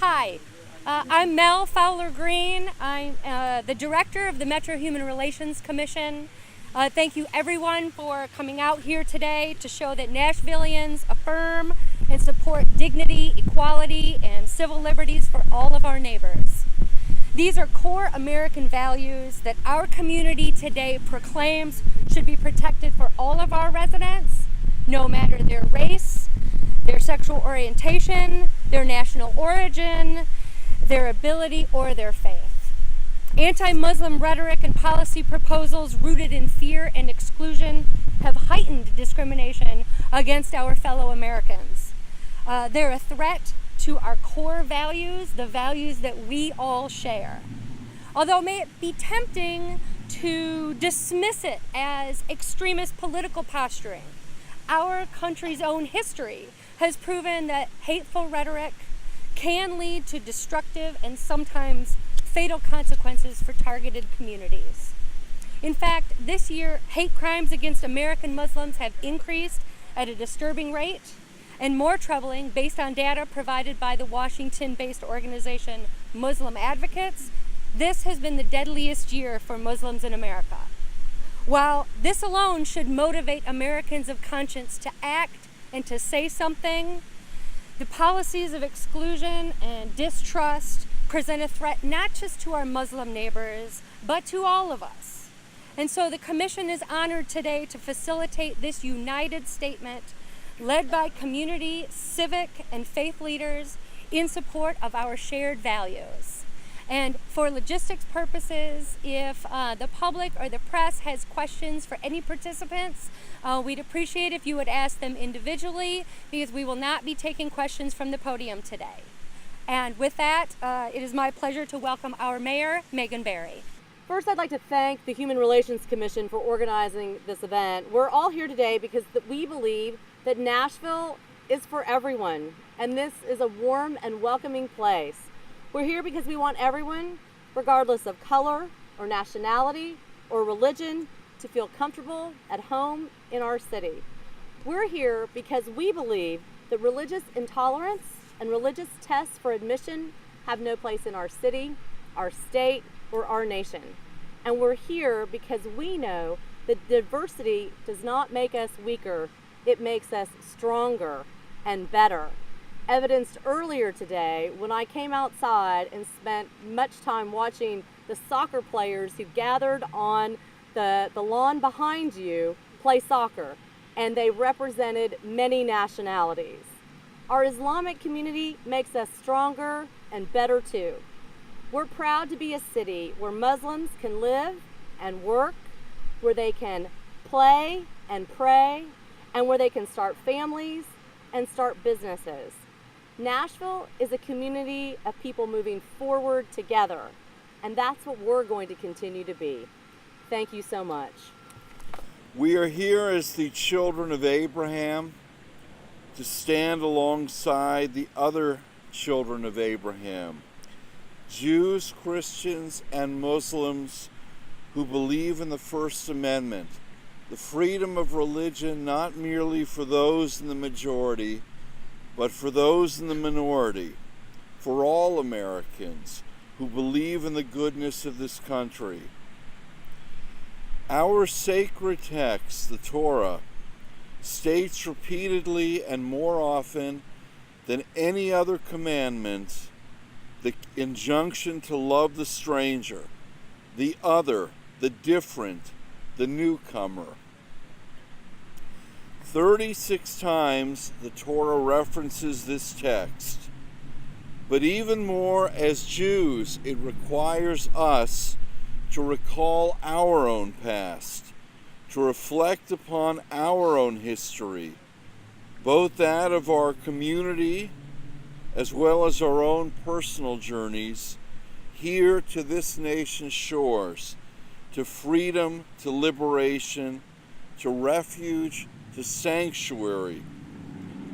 Hi, I'm Mel Fowler Green. I'm the director of the Metro Human Relations Commission. Thank you everyone for coming out here today to show that Nashvillians affirm and support dignity, equality, and civil liberties for all of our neighbors. These are core American values that our community today proclaims should be protected for all of our residents, no matter their race, their sexual orientation, their national origin, their ability, or their faith. Anti-Muslim rhetoric and policy proposals rooted in fear and exclusion have heightened discrimination against our fellow Americans. They're a threat to our core values, the values that we all share. Although it may be tempting to dismiss it as extremist political posturing, our country's own history has proven that hateful rhetoric can lead to destructive and sometimes fatal consequences for targeted communities. In fact, this year, hate crimes against American Muslims have increased at a disturbing rate, and more troubling, based on data provided by the Washington-based organization Muslim Advocates, this has been the deadliest year for Muslims in America. While this alone should motivate Americans of conscience to act and to say something, the policies of exclusion and distrust present a threat not just to our Muslim neighbors, but to all of us. And so the Commission is honored today to facilitate this united statement led by community, civic, and faith leaders in support of our shared values. And for logistics purposes, if the public or the press has questions for any participants, we'd appreciate if you would ask them individually, because we will not be taking questions from the podium today. And with that, it is my pleasure to welcome our mayor, Megan Barry. First, I'd like to thank the Human Relations Commission for organizing this event. We're all here today because we believe that Nashville is for everyone, and this is a warm and welcoming place. We're here because we want everyone, regardless of color or nationality or religion, to feel comfortable at home in our city. We're here because we believe that religious intolerance and religious tests for admission have no place in our city, our state, or our nation. And we're here because we know that diversity does not make us weaker, it makes us stronger and better. Evidenced earlier today when I came outside and spent much time watching the soccer players who gathered on the lawn behind you play soccer, and they represented many nationalities. Our Islamic community makes us stronger and better too. We're proud to be a city where Muslims can live and work, where they can play and pray, and where they can start families and start businesses. Nashville is a community of people moving forward together, and that's what we're going to continue to be. Thank you so much. We are here as the children of Abraham to stand alongside the other children of Abraham, Jews, Christians, and Muslims who believe in the First Amendment, the freedom of religion not merely for those in the majority, but for those in the minority, for all Americans who believe in the goodness of this country. Our sacred text, the Torah, states repeatedly and more often than any other commandment the injunction to love the stranger, the other, the different, the newcomer. 36 times the Torah references this text, but even more as Jews, it requires us to recall our own past, to reflect upon our own history, both that of our community as well as our own personal journeys here to this nation's shores, to freedom, to liberation, to refuge, to sanctuary,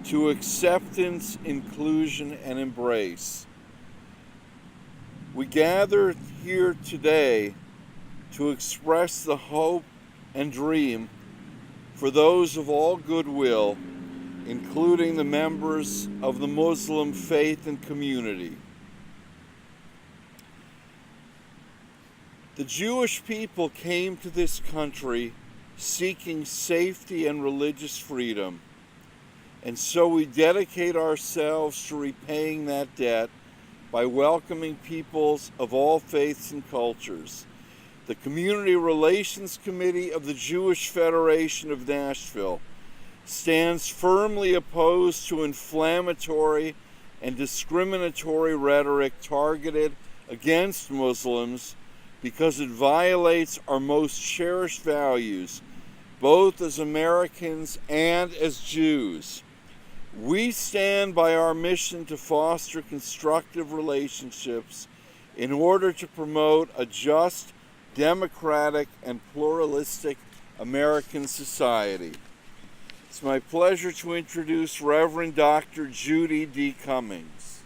to acceptance, inclusion, and embrace. We gather here today to express the hope and dream for those of all goodwill, including the members of the Muslim faith and community. The Jewish people came to this country seeking safety and religious freedom, and so we dedicate ourselves to repaying that debt by welcoming peoples of all faiths and cultures. The Community Relations Committee of the Jewish Federation of Nashville stands firmly opposed to inflammatory and discriminatory rhetoric targeted against Muslims because it violates our most cherished values, both as Americans and as Jews. We stand by our mission to foster constructive relationships in order to promote a just, democratic, and pluralistic American society. It's my pleasure to introduce Reverend Dr. Judy D. Cummings.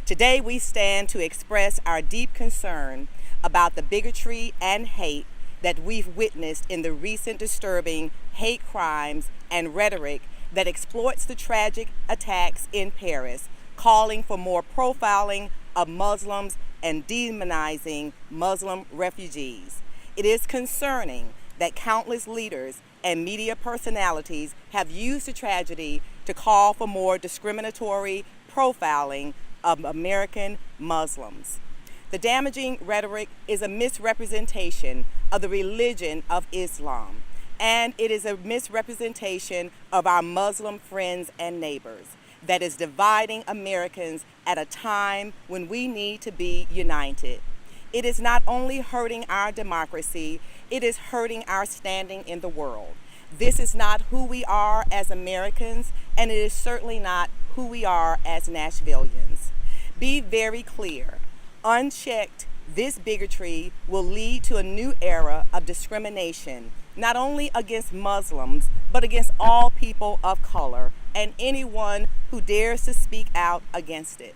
Today we stand to express our deep concern about the bigotry and hate that we've witnessed in the recent disturbing hate crimes and rhetoric that exploits the tragic attacks in Paris, calling for more profiling of Muslims and demonizing Muslim refugees. It is concerning that countless leaders and media personalities have used the tragedy to call for more discriminatory profiling of American Muslims. The damaging rhetoric is a misrepresentation of the religion of Islam, and it is a misrepresentation of our Muslim friends and neighbors that is dividing Americans at a time when we need to be united. It is not only hurting our democracy, it is hurting our standing in the world. This is not who we are as Americans, and it is certainly not who we are as Nashvillians. Be very clear. Unchecked, this bigotry will lead to a new era of discrimination, not only against Muslims, but against all people of color and anyone who dares to speak out against it.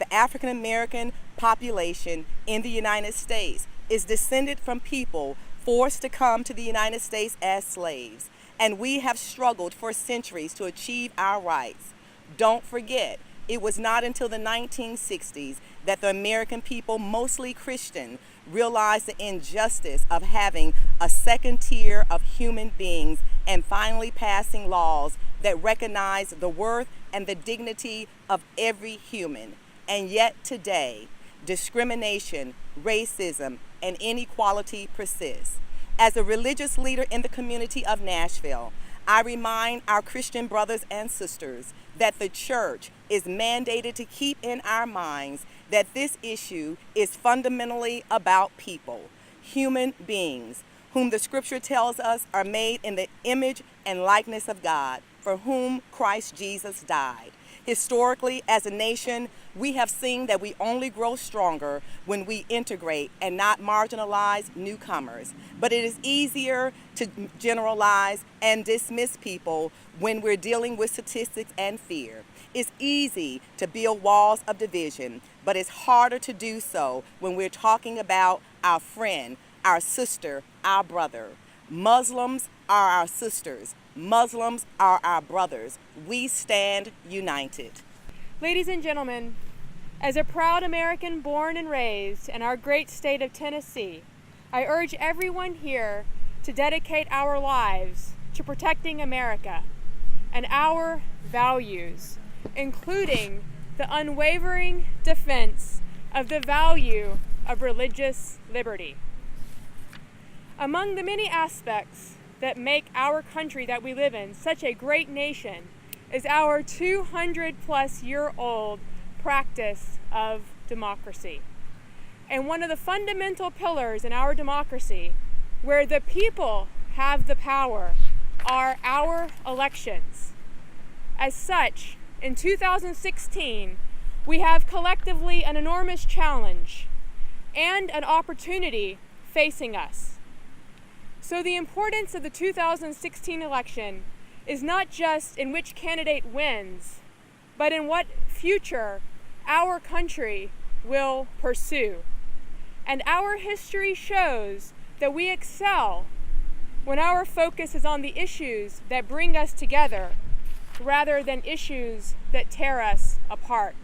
The African American population in the United States is descended from people forced to come to the United States as slaves, and we have struggled for centuries to achieve our rights. Don't forget, it was not until the 1960s that the American people, mostly Christian, realized the injustice of having a second tier of human beings and finally passing laws that recognize the worth and the dignity of every human. And yet today, discrimination, racism, and inequality persists. As a religious leader in the community of Nashville, I remind our Christian brothers and sisters that the church is mandated to keep in our minds that this issue is fundamentally about people, human beings, whom the scripture tells us are made in the image and likeness of God, for whom Christ Jesus died. Historically, as a nation, we have seen that we only grow stronger when we integrate and not marginalize newcomers. But it is easier to generalize and dismiss people when we're dealing with statistics and fear. It's easy to build walls of division, but it's harder to do so when we're talking about our friend, our sister, our brother. Muslims are our sisters. Muslims are our brothers. We stand united. Ladies and gentlemen, as a proud American born and raised in our great state of Tennessee, I urge everyone here to dedicate our lives to protecting America and our values, including the unwavering defense of the value of religious liberty. Among the many aspects that make our country that we live in such a great nation is our 200-plus-year-old practice of democracy. And one of the fundamental pillars in our democracy, where the people have the power, are our elections. As such, in 2016, we have collectively an enormous challenge and an opportunity facing us. So the importance of the 2016 election is not just in which candidate wins, but in what future our country will pursue. And our history shows that we excel when our focus is on the issues that bring us together rather than issues that tear us apart.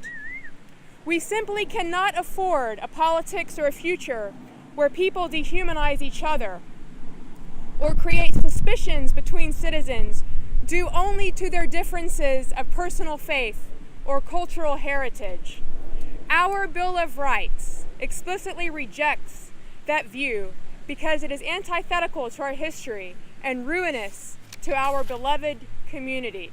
We simply cannot afford a politics or a future where people dehumanize each other or create suspicions between citizens due only to their differences of personal faith or cultural heritage. Our Bill of Rights explicitly rejects that view because it is antithetical to our history and ruinous to our beloved community.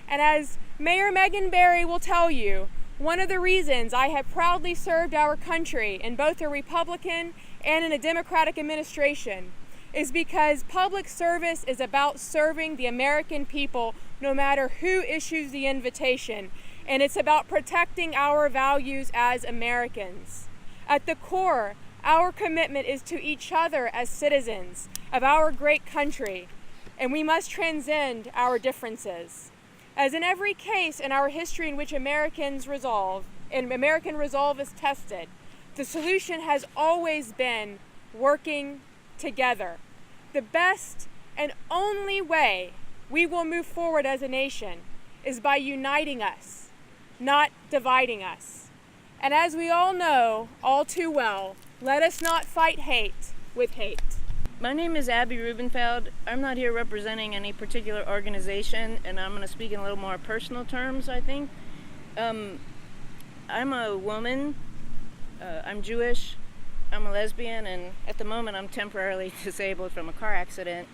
And as Mayor Megan Barry will tell you, one of the reasons I have proudly served our country in both a Republican and in a Democratic administration is because public service is about serving the American people no matter who issues the invitation, and it's about protecting our values as Americans. At the core, our commitment is to each other as citizens of our great country, and we must transcend our differences. As in every case in our history in which American resolve is tested, the solution has always been working together. The best and only way we will move forward as a nation is by uniting us, not dividing us. And as we all know all too well, let us not fight hate with hate. My name is Abby Rubenfeld. I'm not here representing any particular organization, and I'm going to speak in a little more personal terms, I think. I'm a woman, I'm Jewish, I'm a lesbian, and at the moment I'm temporarily disabled from a car accident.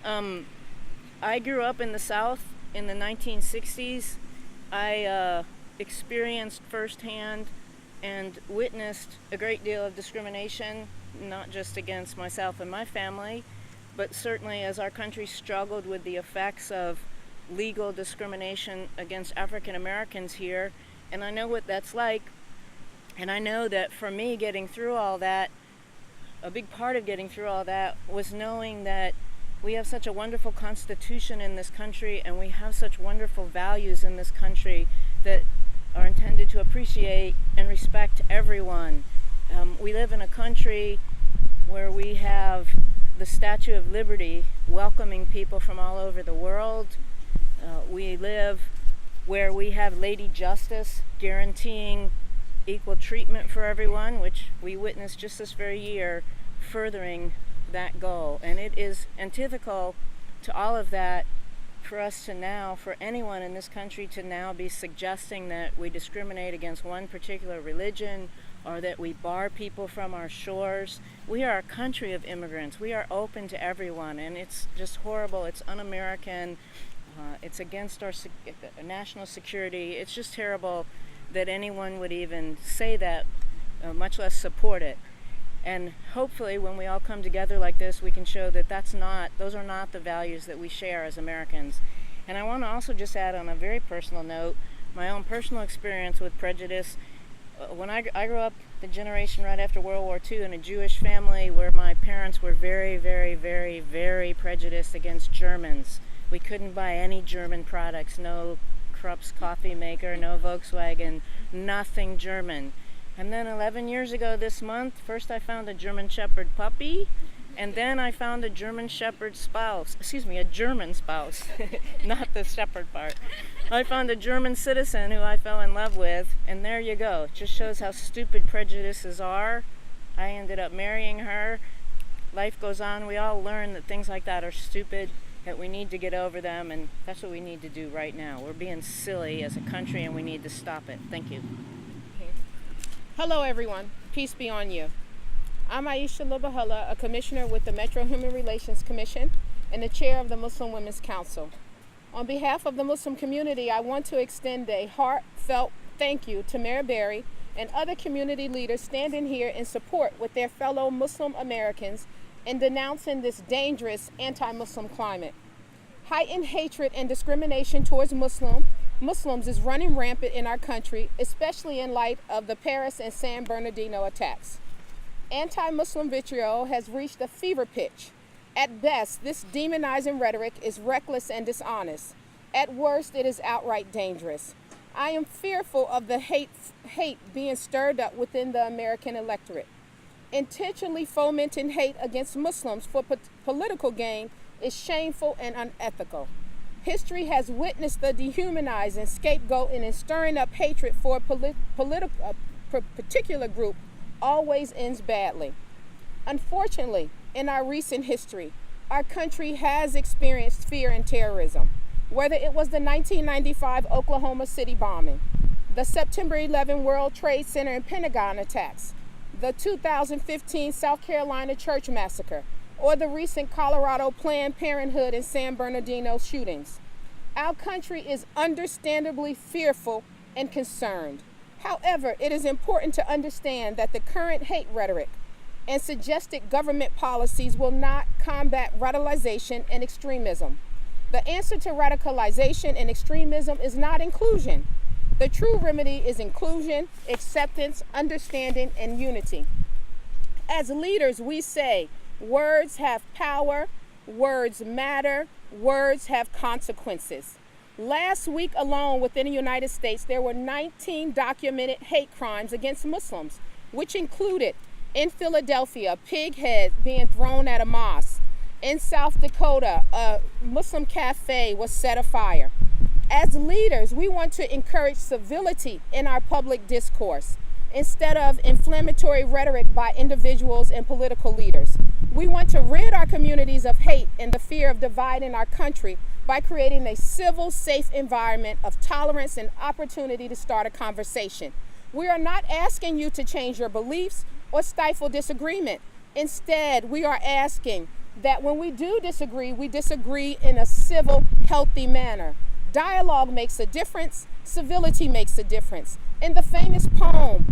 I grew up in the South in the 1960s. I experienced firsthand and witnessed a great deal of discrimination, not just against myself and my family, but certainly as our country struggled with the effects of legal discrimination against African Americans here. And I know what that's like. And I know that for me, getting through all that, a big part of getting through all that was knowing that we have such a wonderful constitution in this country, and we have such wonderful values in this country that are intended to appreciate and respect everyone. We live in a country where we have the Statue of Liberty welcoming people from all over the world. We live where we have Lady Justice guaranteeing equal treatment for everyone, which we witnessed just this very year, furthering that goal. And it is antithetical to all of that for us to now, for anyone in this country to now be suggesting that we discriminate against one particular religion or that we bar people from our shores. We are a country of immigrants. We are open to everyone, and it's just horrible. It's un-American. It's against our national security. It's just terrible that anyone would even say that, much less support it. And hopefully when we all come together like this, we can show that those are not the values that we share as Americans. And I want to also just add on a very personal note, my own personal experience with prejudice. When I grew up the generation right after World War II in a Jewish family where my parents were very, very, very, very prejudiced against Germans. We couldn't buy any German products, no Krupp's coffee maker, no Volkswagen, nothing German. And then 11 years ago this month, first I found a German Shepherd puppy, and then I found a German Shepherd spouse, a German spouse, not the Shepherd part. I found a German citizen who I fell in love with, and there you go. It just shows how stupid prejudices are. I ended up marrying her. Life goes on. We all learn that things like that are stupid, that we need to get over them, and that's what we need to do right now. We're being silly as a country, and we need to stop it. Thank you. Hello everyone, peace be on you. I'm Aisha Lubahala, a commissioner with the Metro Human Relations Commission and the chair of the Muslim Women's Council. On behalf of the Muslim community, I want to extend a heartfelt thank you to Mayor Barry and other community leaders standing here in support with their fellow Muslim Americans in denouncing this dangerous anti-Muslim climate. Heightened hatred and discrimination towards Muslims is running rampant in our country, especially in light of the Paris and San Bernardino attacks. Anti-Muslim vitriol has reached a fever pitch. At best, this demonizing rhetoric is reckless and dishonest. At worst, it is outright dangerous. I am fearful of the hate being stirred up within the American electorate. Intentionally fomenting hate against Muslims for political gain is shameful and unethical. History has witnessed the dehumanizing, scapegoating, and stirring up hatred for a particular group always ends badly. Unfortunately, in our recent history, our country has experienced fear and terrorism, whether it was the 1995 Oklahoma City bombing, the September 11 World Trade Center and Pentagon attacks, the 2015 South Carolina church massacre, or the recent Colorado Planned Parenthood and San Bernardino shootings. Our country is understandably fearful and concerned. However, it is important to understand that the current hate rhetoric and suggested government policies will not combat radicalization and extremism. The answer to radicalization and extremism is not inclusion. The true remedy is inclusion, acceptance, understanding, and unity. As leaders, we say, words have power, words matter, words have consequences. Last week alone within the United States, there were 19 documented hate crimes against Muslims, which included in Philadelphia, a pig head being thrown at a mosque. In South Dakota, a Muslim cafe was set afire. As leaders, we want to encourage civility in our public discourse instead of inflammatory rhetoric by individuals and political leaders. We want to rid our communities of hate and the fear of dividing our country by creating a civil, safe environment of tolerance and opportunity to start a conversation. We are not asking you to change your beliefs or stifle disagreement. Instead, we are asking that when we do disagree, we disagree in a civil, healthy manner. Dialogue makes a difference. Civility makes a difference. In the famous poem,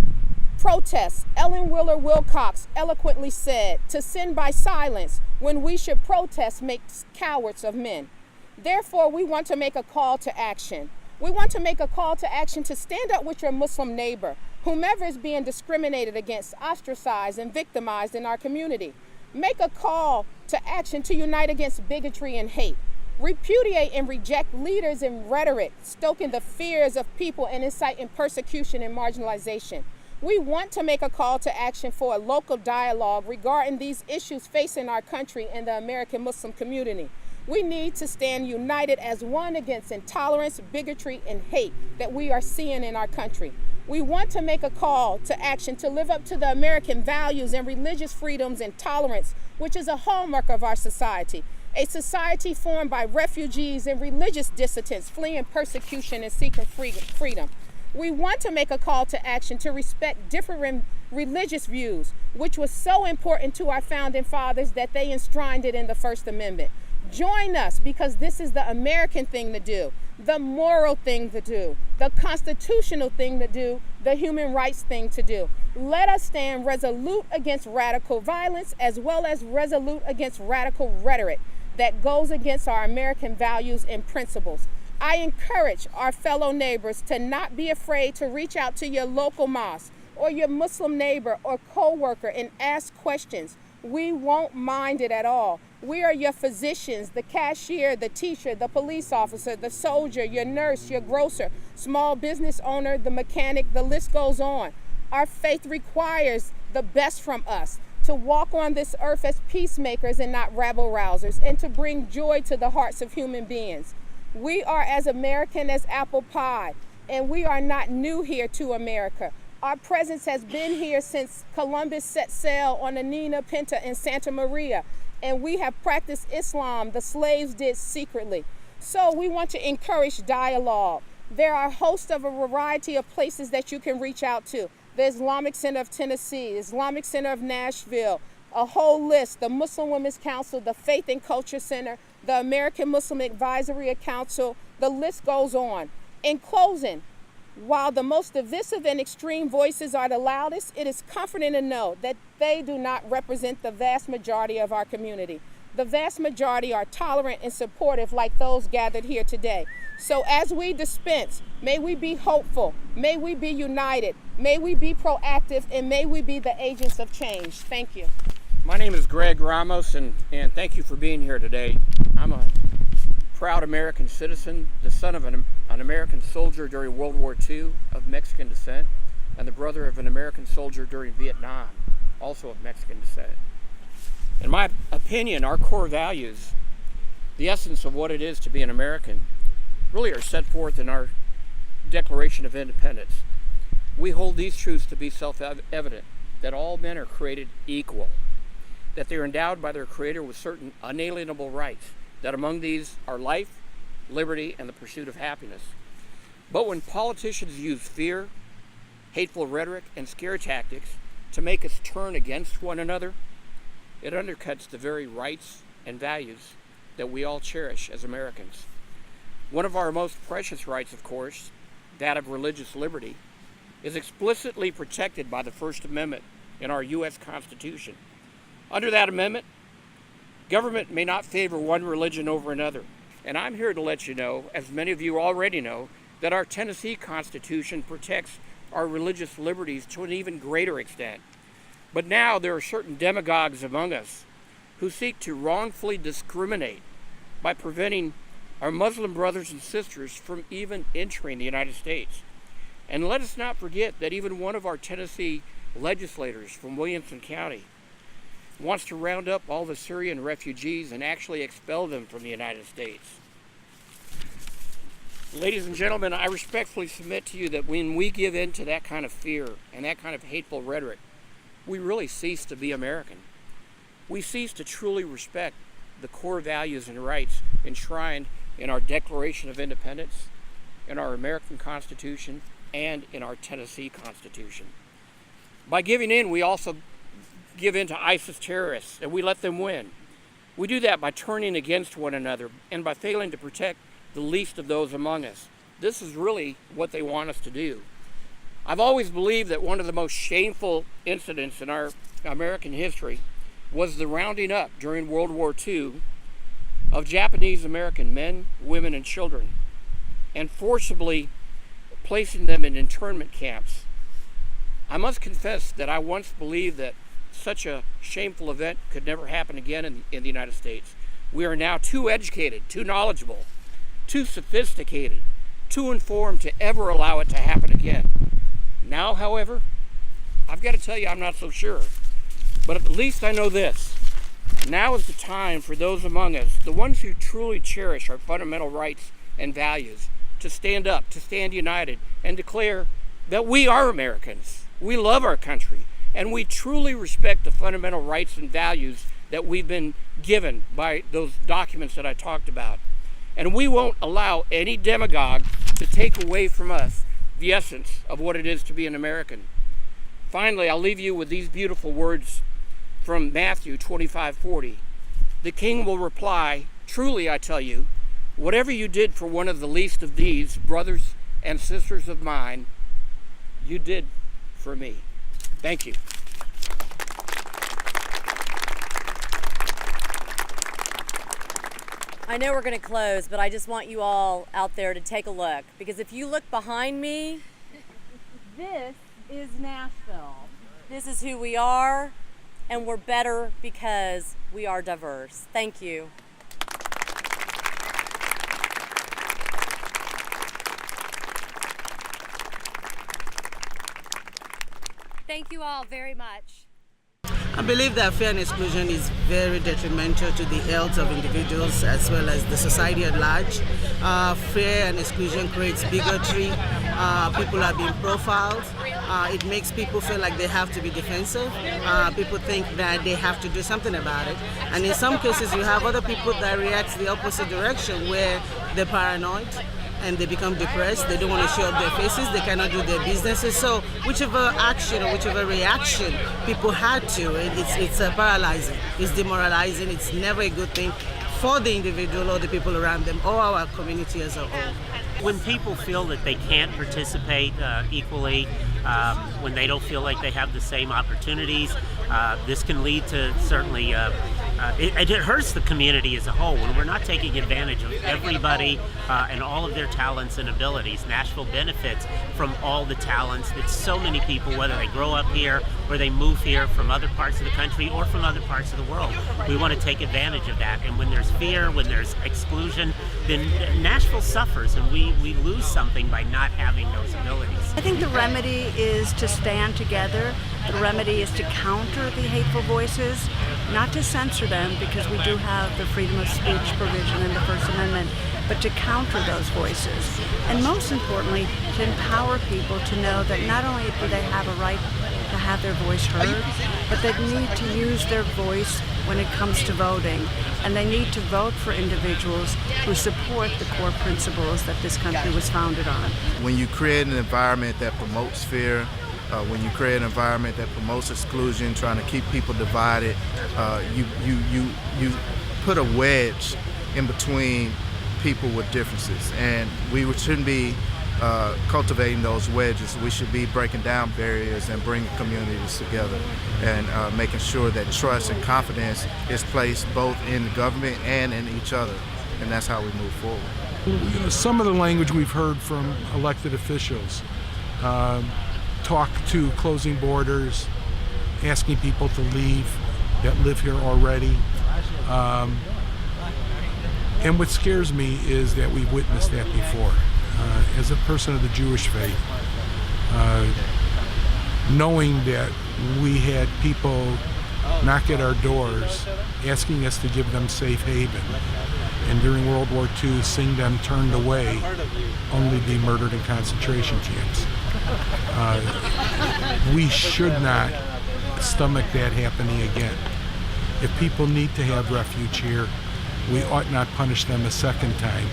Protest, Ellen Wheeler Wilcox eloquently said, "To sin by silence when we should protest makes cowards of men." Therefore, we want to make a call to action. We want to make a call to action to stand up with your Muslim neighbor, whomever is being discriminated against, ostracized, and victimized in our community. Make a call to action to unite against bigotry and hate. Repudiate and reject leaders in rhetoric, stoking the fears of people and inciting persecution and marginalization. We want to make a call to action for a local dialogue regarding these issues facing our country and the American Muslim community. We need to stand united as one against intolerance, bigotry, and hate that we are seeing in our country. We want to make a call to action to live up to the American values and religious freedoms and tolerance, which is a hallmark of our society. A society formed by refugees and religious dissidents fleeing persecution and seeking freedom. We want to make a call to action to respect different religious views, which was so important to our founding fathers that they enshrined it in the First Amendment. Join us because this is the American thing to do, the moral thing to do, the constitutional thing to do, the human rights thing to do. Let us stand resolute against radical violence as well as resolute against radical rhetoric that goes against our American values and principles. I encourage our fellow neighbors to not be afraid to reach out to your local mosque or your Muslim neighbor or co-worker and ask questions. We won't mind it at all. We are your physicians, the cashier, the teacher, the police officer, the soldier, your nurse, your grocer, small business owner, the mechanic, the list goes on. Our faith requires the best from us, to walk on this earth as peacemakers and not rabble-rousers, and to bring joy to the hearts of human beings. We are as American as apple pie, and we are not new here to America. Our presence has been here since Columbus set sail on the Nina Pinta in Santa Maria, and we have practiced Islam the slaves did secretly. So we want to encourage dialogue. There are a host of a variety of places that you can reach out to. The Islamic Center of Tennessee, the Islamic Center of Nashville, a whole list, the Muslim Women's Council, the Faith and Culture Center, the American Muslim Advisory Council, the list goes on. In closing, while the most divisive and extreme voices are the loudest, it is comforting to know that they do not represent the vast majority of our community. The vast majority are tolerant and supportive like those gathered here today. So as we dispense, may we be hopeful, may we be united, may we be proactive, and may we be the agents of change. Thank you. My name is Greg Ramos, and thank you for being here today. I'm a proud American citizen, the son of an American soldier during World War II of Mexican descent, and the brother of an American soldier during Vietnam, also of Mexican descent. In my opinion, our core values, the essence of what it is to be an American, really are set forth in our Declaration of Independence. We hold these truths to be self-evident, that all men are created equal. that they are endowed by their Creator with certain unalienable rights, that among these are life, liberty, and the pursuit of happiness. But when politicians use fear, hateful rhetoric, and scare tactics to make us turn against one another, it undercuts the very rights and values that we all cherish as Americans. One of our most precious rights, of course, that of religious liberty, is explicitly protected by the First Amendment in our U.S. Constitution. Under that amendment, government may not favor one religion over another. And I'm here to let you know, as many of you already know, that our Tennessee Constitution protects our religious liberties to an even greater extent. But now there are certain demagogues among us who seek to wrongfully discriminate by preventing our Muslim brothers and sisters from even entering the United States. And let us not forget that even one of our Tennessee legislators from Williamson County wants to round up all the Syrian refugees and actually expel them from the United States. Ladies and gentlemen, I respectfully submit to you that when we give in to that kind of fear and that kind of hateful rhetoric, we really cease to be American. We cease to truly respect the core values and rights enshrined in our Declaration of Independence, in our American Constitution, and in our Tennessee Constitution. By giving in, we also give in to ISIS terrorists, and we let them win. We do that by turning against one another and by failing to protect the least of those among us. This is really what they want us to do. I've always believed that one of the most shameful incidents in our American history was the rounding up during World War II of Japanese American men, women, and children, and forcibly placing them in internment camps. I must confess that I once believed that such a shameful event could never happen again in the United States. We are now too educated, too knowledgeable, too sophisticated, too informed to ever allow it to happen again. Now, however, I've got to tell you I'm not so sure. But at least I know this. Now is the time for those among us, the ones who truly cherish our fundamental rights and values, to stand up, to stand united, and declare that we are Americans. We love our country, and we truly respect the fundamental rights and values that we've been given by those documents that I talked about. And we won't allow any demagogue to take away from us the essence of what it is to be an American. Finally, I'll leave you with these beautiful words from Matthew 25:40. The king will reply, "Truly I tell you, whatever you did for one of the least of these brothers and sisters of mine, you did for me." Thank you. I know we're going to close, but I just want you all out there to take a look, because if you look behind me, this is Nashville. This is who we are, and we're better because we are diverse. Thank you. Thank you all very much. I believe that fear and exclusion is very detrimental to the health of individuals as well as the society at large. Fear and exclusion creates bigotry. People are being profiled. It makes people feel like they have to be defensive. People think that they have to do something about it. And in some cases, you have other people that react the opposite direction, where they're paranoid and they become depressed. They don't want to show up their faces. They cannot do their businesses. So whichever action or whichever reaction people had to, it's paralyzing. It's demoralizing. It's never a good thing for the individual or the people around them or our community as a whole. When people feel that they can't participate equally, when they don't feel like they have the same opportunities, this can lead to certainly it hurts the community as a whole when we're not taking advantage of everybody and all of their talents and abilities. Nashville benefits from all the talents that so many people, whether they grow up here or they move here from other parts of the country or from other parts of the world. We want to take advantage of that. And when there's fear, when there's exclusion, then Nashville suffers, and we lose something by not having those abilities. I think the remedy is to stand together. The remedy is to counter the hateful voices, not to censor them, because we do have the freedom of speech provision in the First Amendment, but to counter those voices. And most importantly, to empower people to know that not only do they have a right to have their voice heard, but they need to use their voice when it comes to voting. And they need to vote for individuals who support the core principles that this country was founded on. When you create an environment that promotes fear, when you create an environment that promotes exclusion, trying to keep people divided, you put a wedge in between people with differences. And we shouldn't be cultivating those wedges. We should be breaking down barriers and bringing communities together and making sure that trust and confidence is placed both in the government and in each other. And that's how we move forward. Some of the language we've heard from elected officials, talk to closing borders, asking people to leave that live here already. And what scares me is that we've witnessed that before. As a person of the Jewish faith, knowing that we had people knock at our doors asking us to give them safe haven, and during World War II seeing them turned away only to be murdered in concentration camps. We should not stomach that happening again. If people need to have refuge here, we ought not punish them a second time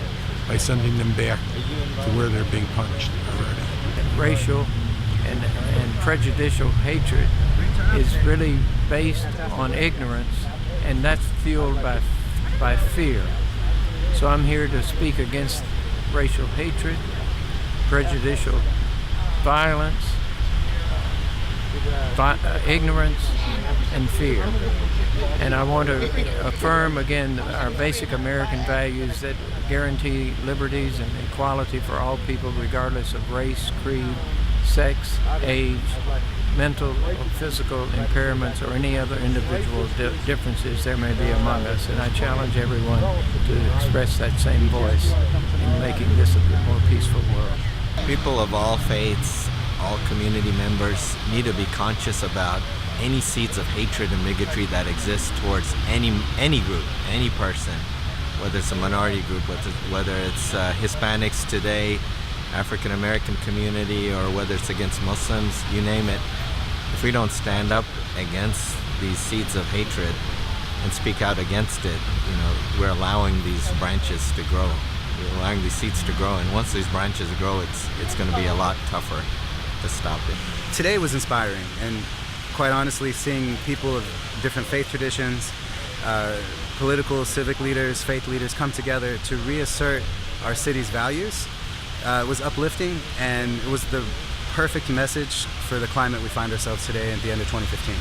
by sending them back to where they're being punished already. Racial and prejudicial hatred is really based on ignorance, and that's fueled by fear. So I'm here to speak against racial hatred, prejudicial violence, ignorance, and fear. And I want to affirm again our basic American values that guarantee liberties and equality for all people regardless of race, creed, sex, age, mental or physical impairments, or any other individual differences there may be among us. And I challenge everyone to express that same voice in making this a more peaceful world. People of all faiths, all community members need to be conscious about any seeds of hatred and bigotry that exist towards any group, any person, whether it's a minority group, whether it's Hispanics today, African American community, or whether it's against Muslims, you name it. If we don't stand up against these seeds of hatred and speak out against it, we're allowing these branches to grow. We're allowing these seeds to grow, and once these branches grow, it's going to be a lot tougher to stop it. Today was inspiring, and quite honestly, seeing people of different faith traditions, political, civic leaders, faith leaders come together to reassert our city's values was uplifting, and it was the perfect message for the climate we find ourselves today at the end of 2015.